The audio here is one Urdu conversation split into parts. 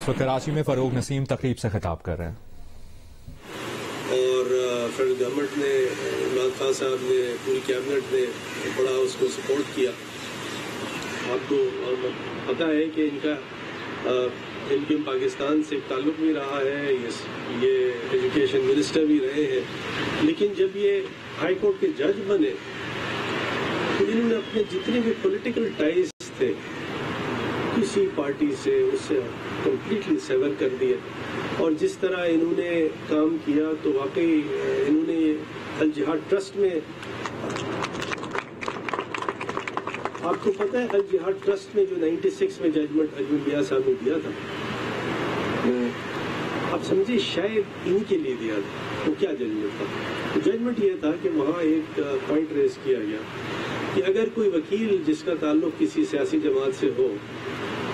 اس وقت کراچی میں فروغ نسیم تقریب سے خطاب کر رہے ہیں. اور فیڈرل گورنمنٹ نے، عمران خان صاحب نے، پوری کیبنٹ نے بڑا اس کو سپورٹ کیا. آپ کو پتہ ہے کہ ان کے پاکستان سے تعلق بھی رہا ہے، یہ ایجوکیشن منسٹر بھی رہے ہیں. لیکن جب یہ ہائی کورٹ کے جج بنے تو انہوں نے اپنے جتنے بھی پولیٹیکل ٹائز تھے کسی پارٹی سے اس سے کمپلیٹلی سیور کر دیے. اور جس طرح انہوں نے کام کیا تو واقعی انہوں نے الجہاد ٹرسٹ میں، آپ کو پتہ ہے الجہاد ٹرسٹ میں جو 96 میں ججمنٹ اجمل میاں صاحب نے دیا تھا، آپ سمجھے شاید ان کے لیے دیا تھا. وہ کیا ججمنٹ تھا؟ ججمنٹ یہ تھا کہ وہاں ایک پوائنٹ ریز کیا گیا کہ اگر کوئی وکیل جس کا تعلق کسی سیاسی جماعت سے ہو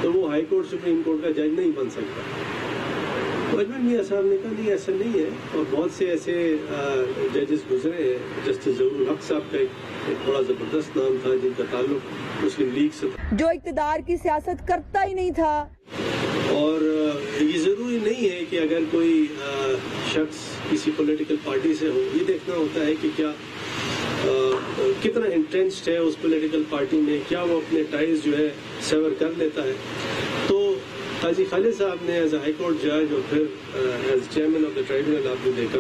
تو وہ ہائی کورٹ سپریم کورٹ کا جج نہیں بن سکتا. تو اجمل میاں صاحب نے کہا نہیں ایسا نہیں ہے. اور بہت سے ایسے ججز گزرے ہیں. جسٹس ظہور الحق صاحب کا ایک بڑا زبردست نام تھا جن کا تعلق مسلم لیگ سے تھا، جو اقتدار کی سیاست کرتا ہی نہیں تھا. اور یہ ضروری نہیں ہے کہ اگر کوئی شخص کسی پولیٹیکل پارٹی سے ہو، یہ دیکھنا ہوتا ہے کہ کیا کتنا انٹرنسڈ ہے اس پولیٹیکل پارٹی میں، کیا وہ اپنے ٹائز جو ہے سیور کر لیتا ہے. تو قاضی خالد صاحب نے ایز اے ہائی کورٹ جج اور پھر ایز چیئرمین آف دا ٹرائبونل آپ نے دیکھا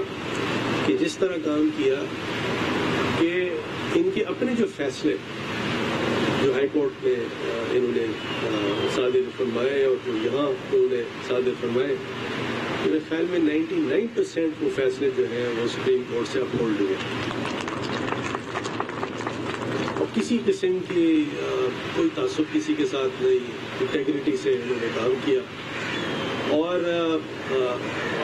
کہ جس طرح کام کیا کہ ان کے اپنے جو فیصلے جو ہائی کورٹ میں انہوں نے صادر فرمائے اور جو یہاں انہوں نے صادر فرمائے، میرے خیال میں 99% وہ فیصلے جو ہیں وہ سپریم کورٹ سے اپہولڈ ہوئے. اور کسی قسم کی کوئی تعصب کسی کے ساتھ نہیں، انٹیگریٹی سے انہوں نے کام کیا. اور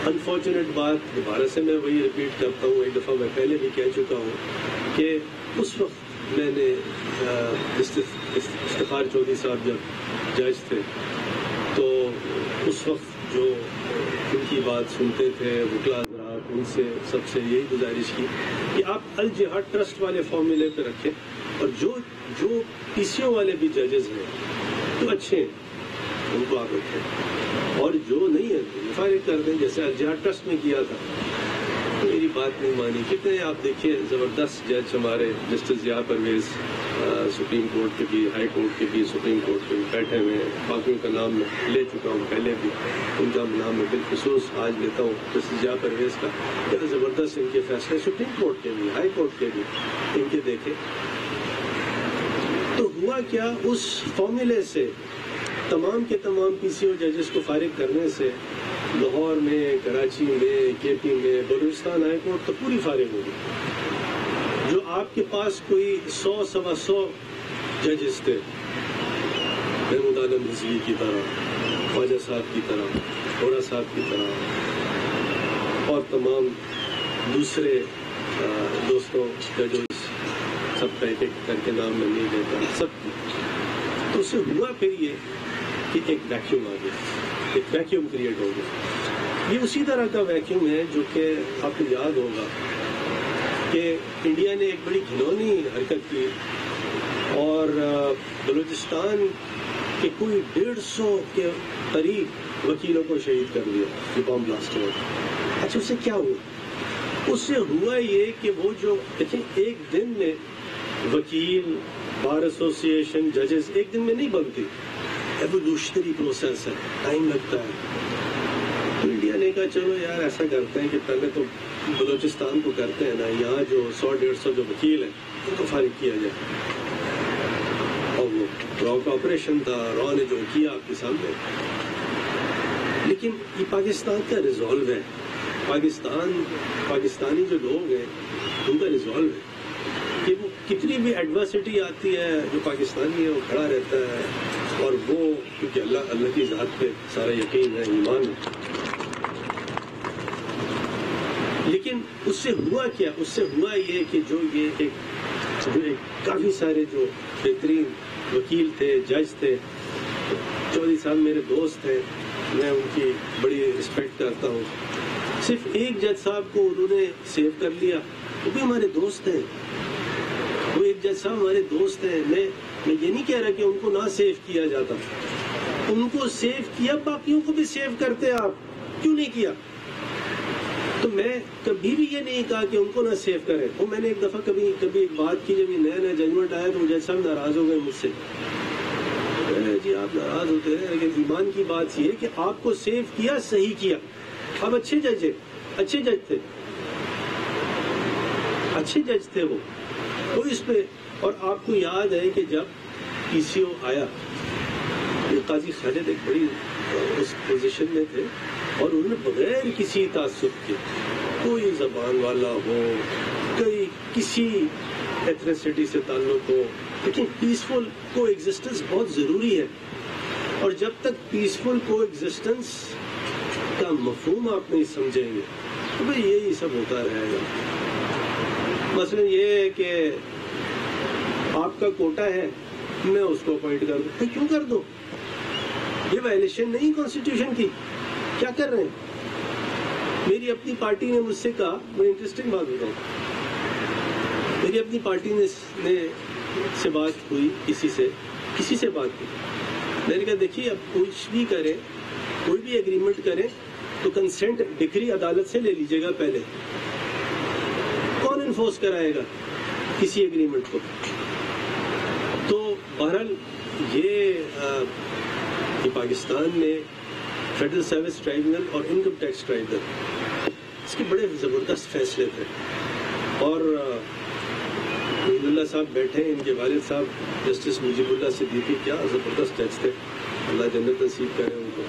انفارچونیٹ بات دوبارہ سے میں وہی ریپیٹ کرتا ہوں، ایک دفعہ میں پہلے بھی کہہ چکا ہوں کہ اس وقت میں نے افتخار چودھری صاحب جب جج تھے تو اس وقت جو ان کی بات سنتے تھے وکلا حضرات، ان سے سب سے یہی گزارش کی کہ آپ الجہاد ٹرسٹ والے فارمولے پہ رکھیں، اور جو پی سی او والے بھی ججز ہیں تو اچھے ہیں ان کو آپ رکھیں، اور جو نہیں ہے تو فارغ کر دیں جیسے الجہاد ٹرسٹ میں کیا تھا. میری بات نہیں مانی. کتنے آپ دیکھیے زبردست جج ہمارے justice Zia Pervez supreme court کے بھی، ہائی کورٹ کے بھی، سپریم کورٹ کے بھی بیٹھے ہوئے ہیں. باقیوں کا نام میں لے چکا ہوں پہلے بھی، ان کا نام میں بالخصوص آج لیتا ہوں. جسٹس ضیاء پرویز کا کتنے زبردست ان کے فیصلے سپریم کورٹ کے بھی، ہائی کورٹ کے بھی، ان کے دیکھے. تو ہوا کیا، اس فارمولے سے تمام کے تمام پی سی او ججز کو فارغ کرنے سے لاہور میں، کراچی میں، کے پی میں، بلوچستان ہائی کورٹ تو پوری فارغ ہوگی. جو آپ کے پاس کوئی 100-125 ججز تھے، محمود عالم رضوی کی طرح، خواجہ صاحب کی طرح، گھوڑا صاحب کی طرح، اور تمام دوسرے دوستوں ججز، سب کا ایک ایک کر کے نام میں نہیں لیتا سب کی. تو اس سے ہوا پھر یہ کہ ایک ویکیوم آ گیا، ایک ویکیوم کریٹ ہو گیا. یہ اسی طرح کا ویکیوم ہے جو کہ آپ کو یاد ہوگا کہ انڈیا نے ایک بڑی گھنونی حرکت کی اور بلوچستان کے کوئی 150 کے قریب وکیلوں کو شہید کر دیا جو بم بلاسٹ ہوا. اچھا اس سے کیا ہوا؟ اس سے ہوا یہ کہ وہ جو دیکھیں ایک دن میں وکیل، بار ایسوسیشن، ججز ایک دن میں نہیں بنتی، ایوولوشنری پروسیس ہے، ٹائم لگتا ہے. تو انڈیا نے کہا چلو یار ایسا کرتے ہیں کہ پہلے تو بلوچستان کو کرتے ہیں نا، یہاں جو 100-150 جو وکیل ہیں ان کو فارغ کیا جائے. اور وہ راؤ کا آپریشن تھا، راؤ نے جو کیا آپ کے سامنے. لیکن یہ پاکستان کا ریزالو ہے، پاکستانی جو لوگ ہیں ان کا ریزالو ہے کہ وہ کتنی بھی ایڈورسٹی آتی ہے، جو پاکستانی ہے وہ کھڑا رہتا ہے. اور وہ کیونکہ اللہ کی ذات پہ سارا یقین ہے، ایمان ہے. لیکن اس سے ہوا کیا؟ اس سے ہوا یہ کہ جو کافی سارے جو بہترین وکیل تھے، جج تھے، چودھری صاحب میرے دوست ہیں، میں ان کی بڑی رسپیکٹ کرتا ہوں. صرف ایک جج صاحب کو انہوں نے سیو کر لیا، وہ بھی ہمارے دوست ہیں. وہ ایک جج صاحب ہمارے دوست ہیں. میں یہ نہیں کہہ رہا کہ ان کو نہ سیو کیا جاتا، ان کو سیو کیا، باقیوں کو بھی سیو کرتے آپ کیوں نہیں کیا؟ تو میں کبھی بھی یہ نہیں کہا کہ ان کو نہ سیو کرے. وہ میں نے ایک دفعہ کبھی ایک بات کی، جب یہ نیا ججمنٹ آیا تو جج صاحب ناراض ہو گئے مجھ سے. جی آپ ناراض ہوتے ہیں، لیکن ایمان کی بات یہ ہے کہ آپ کو سیو کیا، صحیح کیا. آپ اچھے جج ہیں، اچھے جج تھے، اچھے جج تھے وہ اس پہ. اور آپ کو یاد ہے کہ جب پی سی او آیا، قاضی خالد ایک بڑی اس پوزیشن میں تھے اور انہوں نے بغیر کسی تعصب کے، کوئی زبان والا ہو، کوئی کسی ایتھنیسٹی سے تعلق ہو، لیکن پیسفل کو ایگزسٹنس بہت ضروری ہے. اور جب تک پیسفل کو ایگزسٹنس کا مفہوم آپ نہیں سمجھیں گے تو بھئی یہی سب ہوتا رہے گا. مثلا یہ ہے کہ آپ کا کوٹا ہے، میں اس کو اپوائنٹ کر دوں. کیوں کر دوں؟ یہ وائلیشن نہیں کانسٹیٹیوشن کی. کیا کر رہے ہیں؟ میری اپنی پارٹی نے مجھ سے کہا، میں انٹرسٹنگ بات بتاؤں، میری اپنی پارٹی سے بات ہوئی، کسی سے بات کی. میں نے کہا دیکھیے اب کچھ بھی کریں، کوئی بھی ایگریمنٹ کریں تو کنسنٹ ڈگری عدالت سے لے لیجیے گا. پہلے کون انفورس کرائے گا کسی ایگریمنٹ کو؟ تو بہرحال یہ پاکستان میں فیڈرل سروس ٹرائبونل اور انکم ٹیکس ٹرائبونل اس کے بڑے زبردست فیصلے تھے. اور مجیب اللہ صاحب بیٹھے ہیں، ان کے والد صاحب جسٹس مجیب اللہ صدیقی، کیا زبردست جج تھے، اللہ جنت نصیب کرے ان کو.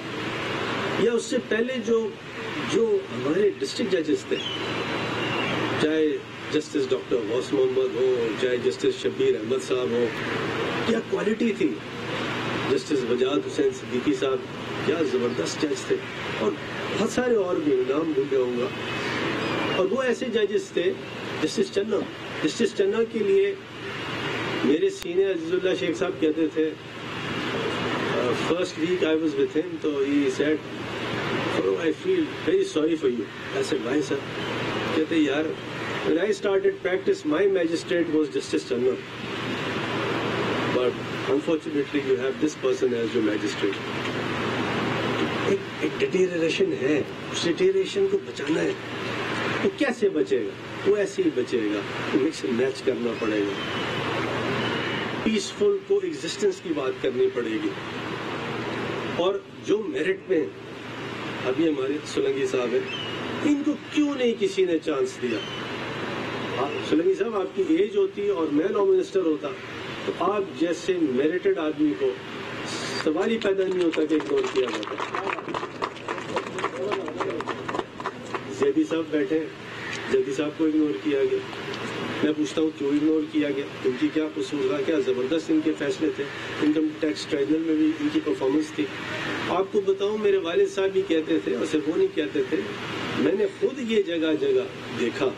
یا اس سے پہلے جو ہمارے ڈسٹرکٹ ججز تھے، چاہے جسٹس ڈاکٹر غوث محمد ہو، چاہے جسٹس شبیر احمد صاحب ہو، کیا کوالٹی تھی. جسٹس وجاد حسین صدیقی صاحب کیا زبردست جج تھے. اور بہت سارے اور بھی نام بھول جاؤں گا. اور وہ ایسے ججز تھے. جسٹس چنا کے لیے میرے سینئر عزیز اللہ شیخ صاحب کہتے تھے، first week I was with him, تو he said I feel very sorry for you. I said why sir? کہتے یار when I started practice my magistrate was Justice Channa, but unfortunately you have this person as your magistrate. ایک ڈیٹیریشن ہے، اس ڈیٹیریشن کو بچانا ہے. وہ کیسے بچے گا؟ وہ ایسے ہی بچے گا، مکس اینڈ میچ کرنا پڑے گا. پیسفل کو ایگزسٹنس کی بات کرنی پڑے گی. اور جو میرٹ میں ابھی ہمارے سولنگی صاحب ہیں، ان کو کیوں نہیں کسی نے چانس دیا؟ سولنگی صاحب آپ کی ایج ہوتی اور میں لا منسٹر ہوتا تو آپ جیسے میرٹڈ آدمی کو سوال ہی پیدا نہیں ہوتا کہ اگنور کیا جاتا. زیدی صاحب بیٹھے، زیدی صاحب کو اگنور کیا گیا. میں پوچھتا ہوں کیوں اگنور کیا گیا؟ ان کی کیا قصور تھا؟ کیا زبردست ان کے فیصلے تھے. انکم ٹیکس ٹرائبونل میں بھی ان کی پرفارمنس تھی. آپ کو بتاؤں میرے والد صاحب بھی کہتے تھے، اور صرف وہ نہیں کہتے تھے، میں نے خود یہ جگہ دیکھا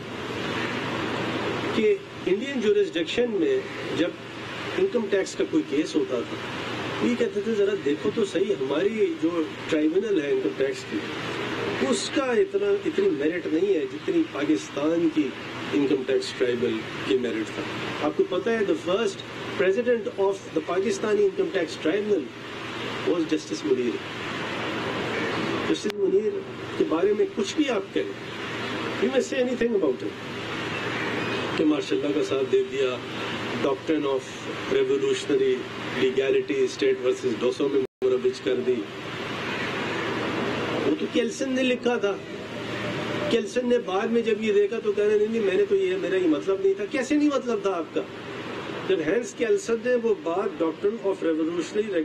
کہ انڈین جورسڈکشن میں جب انکم ٹیکس کا کوئی کیس ہوتا تھا، یہ کہتے تھے ذرا دیکھو تو صحیح، ہماری جو ٹرائبونل ہے انکم ٹیکس کی، اس کا اتنی میرٹ نہیں ہے جتنی پاکستان کی انکم ٹیکس ٹرائبونل کی میرٹ تھا. آپ کو پتہ ہے the first president of the Pakistani income tax tribunal was Justice Munir. Justice Munir کے بارے میں کچھ بھی آپ کہیں، you may say anything about him، کہ ماشاء اللہ کا ساتھ دے دیا، doctrine of revolutionary legality state versus Dosso میں مروج کر دی. وہ تو کیلسن نے لکھا تھا. کیلسن نے بعد میں جب یہ دیکھا تو کہنے نہیں، میں نے تو یہ، میرا یہ مطلب نہیں تھا. کیسے نہیں مطلب تھا آپ کا؟ جب ہینس کیلسن نے وہ بات ڈاکٹرن آف ریولیوشنری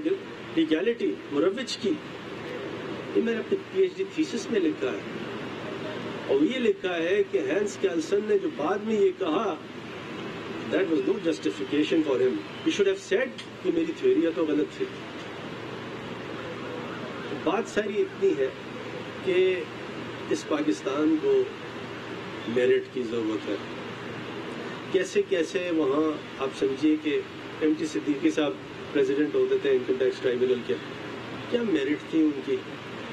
لیگیلٹی مروج کی، یہ میں نے اپنی پی ایچ ڈی تھیسس میں لکھا ہے. اور یہ لکھا ہے کہ ہینس کیلسن نے جو بعد میں یہ کہا، that was no justification for him. He should have said کہ میری تھیوریاں تو غلط تھی. بات ساری اتنی ہے کہ اس پاکستان کو میرٹ کی ضرورت ہے. کیسے کیسے وہاں آپ سمجھیے کہ ایم ٹی صدیقی صاحب پریزیڈنٹ ہوتے تھے انکم ٹیکس ٹرائبونل کے، کیا میرٹ تھی ان کی.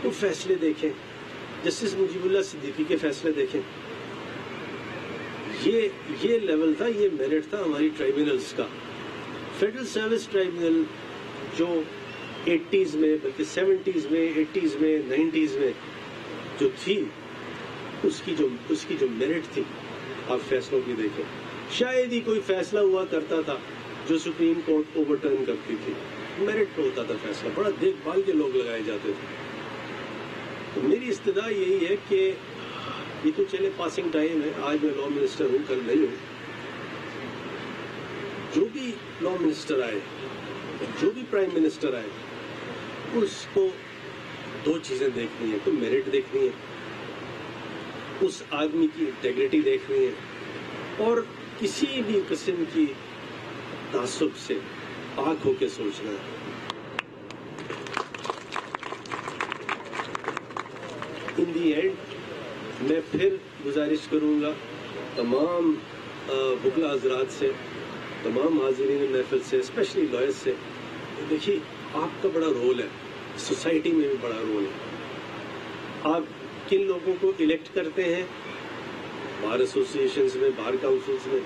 وہ فیصلے دیکھیں، جسٹس مجیب اللہ صدیقی کے فیصلے دیکھیں. یہ لیول تھا، یہ میرٹ تھا ہماری ٹرائبونلز کا. فیڈرل سروس ٹرائبونل جو 80s میں بلکہ 70s میں 80s میں 90s میں جو تھی اس کی جو میرٹ تھی آپ فیصلوں کی دیکھیں. شاید ہی کوئی فیصلہ ہوا کرتا تھا جو سپریم کورٹ اوور ٹرن کرتی تھی. میرٹ پہ ہوتا تھا فیصلہ, بڑا دیکھ بھال کے لوگ لگائے جاتے تھے. تو میری استدعا یہی ہے کہ یہ تو چلے پاسنگ ٹائم ہے, آج میں لا منسٹر ہوں کل نہیں ہوں. جو بھی لا منسٹر آئے, جو بھی پرائم منسٹر آئے, اس کو دو چیزیں دیکھنی ہیں. تو میرٹ دیکھنی ہے, اس آدمی کی انٹیگریٹی دیکھنی ہے, اور کسی بھی قسم کی تعصب سے پاک ہو کے سوچنا ہے. ان دی اینڈ میں پھر گزارش کروں گا تمام وکلا حضرات سے, تمام حاضرین محفل سے, اسپیشلی لائرز سے, دیکھیے آپ کا بڑا رول ہے, سوسائٹی میں بھی بڑا رول ہے. آپ کن لوگوں کو الیکٹ کرتے ہیں بار ایسوسیشنز میں, بار کاؤنسلز میں,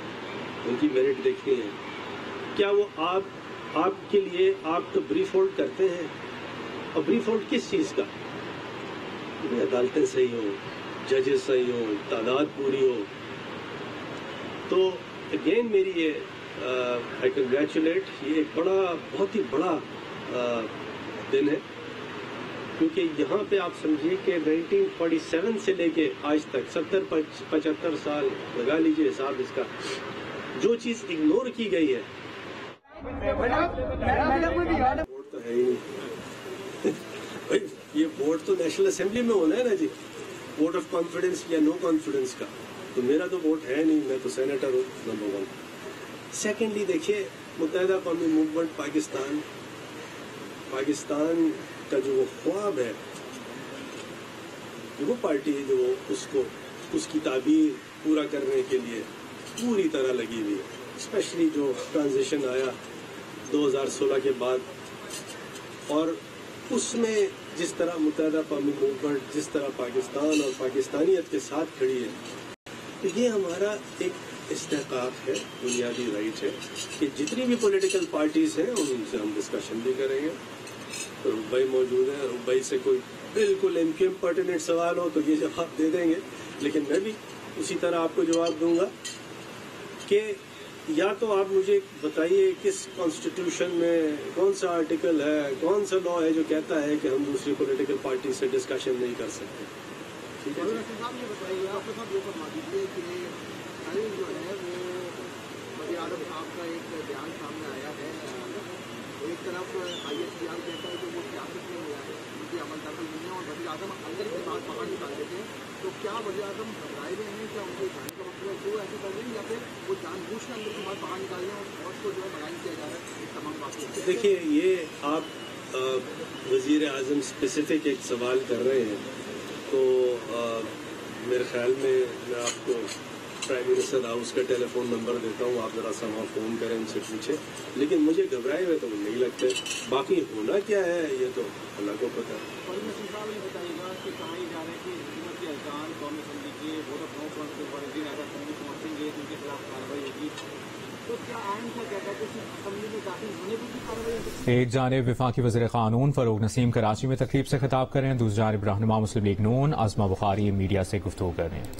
ان کی میرٹ دیکھنی ہے. کیا وہ آپ کے لیے آپ کو بریف ہولڈ کرتے ہیں, اور بریف ہولڈ کس چیز کا؟ عدالتیں صحیح ہوں, ججز صحیح ہوں, تعداد پوری ہو. تو اگین میری یہ آئی کنگریچولیٹ, یہ ایک بہت ہی بڑا دن ہے, کیونکہ یہاں پہ آپ سمجھیے کہ 1947 سے لے کے آج تک 70-75 سال لگا لیجیے حساب اس کا, جو چیز اگنور کی گئی ہے. ووٹ تو ہے ہی نہیں بھائی, یہ ووٹ تو نیشنل اسمبلی میں ہونا ہے نا جی, ووٹ آف کانفیڈنس یا نو کانفیڈنس کا. تو میرا تو ووٹ ہے نہیں, میں تو سینیٹر ہوں, نمبر 1. سیکنڈلی دیکھیے متحدہ قومی موومنٹ پاکستان کا جو وہ خواب ہے, وہ پارٹی جو اس کی تعبیر پورا کرنے کے لیے پوری طرح لگی ہوئی ہے. اسپیشلی جو ٹرانزیشن آیا 2016 کے بعد, اور اس میں جس طرح متحدہ قومی موومنٹ جس طرح پاکستان اور پاکستانیت کے ساتھ کھڑی ہے, یہ ہمارا ایک استحقاق ہے, بنیادی رائٹ ہے کہ جتنی بھی پولیٹیکل پارٹیز ہیں ان سے ہم ڈسکشن بھی کریں گے. روپ بھائی موجود ہیں, روپ بھائی سے کوئی بالکل امپرٹیننٹ سوال ہو تو یہ جواب دے دیں گے, لیکن میں بھی اسی طرح آپ کو جواب دوں گا کہ یا تو آپ مجھے بتائیے کس کانسٹیٹیوشن میں کون سا آرٹیکل ہے, کون سا لا ہے جو کہتا ہے کہ ہم دوسری پولیٹیکل پارٹی سے ڈسکشن نہیں کر سکتے. ٹھیک ہے, جو ہے وہ وزیر اعظم صاحب کا ایک بیان سامنے آیا ہے. ایک طرف آئی ایس پی آر کہتا ہے کہ وہ سیاست میں ہوا ہے, ان کی عمل دخل نہیں ہے, اور وزیر اعظم اندر کے بعد باہر نکال دیتے ہیں. تو کیا وزیر اعظم گھبرائے ہوئے ہیں, کیا ان کو جانے کا وقت ہے وہ ایسے کر رہے ہیں, یا پھر وہ جان بوجھ کے اندر کے بعد باہر نکال رہے ہیں اور اس کو جو ہے بیان کیا جا رہا ہے اس تمام باتیں؟ دیکھیے یہ آپ وزیر اعظم اسپیسیفک ایک سوال کر رہے ہیں, تو میرے خیال میں آپ کو پرائم منسٹر ہاؤس کا ٹیلی فون نمبر دیتا ہوں, آپ ذرا سا وہاں فون کریں, ان سے پوچھیں. لیکن مجھے گھبرائے ہوئے تو نہیں لگتے. باقی ہونا کیا ہے یہ تو اللہ کو پتہ ہے. بتائیے گا کہ کہا یہ جا رہا ہے کہ حکومت کے ارکان قومی اسمبلی کے ووٹ آف نو کانفیڈنس اعلیٰ اسمبلی پہنچیں گے, ان کے خلاف کارروائی ہوگی. تو کیا آئین کا کہتا ہے کہ صرف اسمبلی میں داخل ہونے پر بھی کارروائی ہوگی؟ ایک جانب وفاقی وزیر قانون فاروق نسیم کراچی میں تقریب سے خطاب کر رہے ہیں, دوسری جانب رہنما مسلم لیگ نون عظمہ بخاری میڈیا سے گفتگو کر رہے ہیں.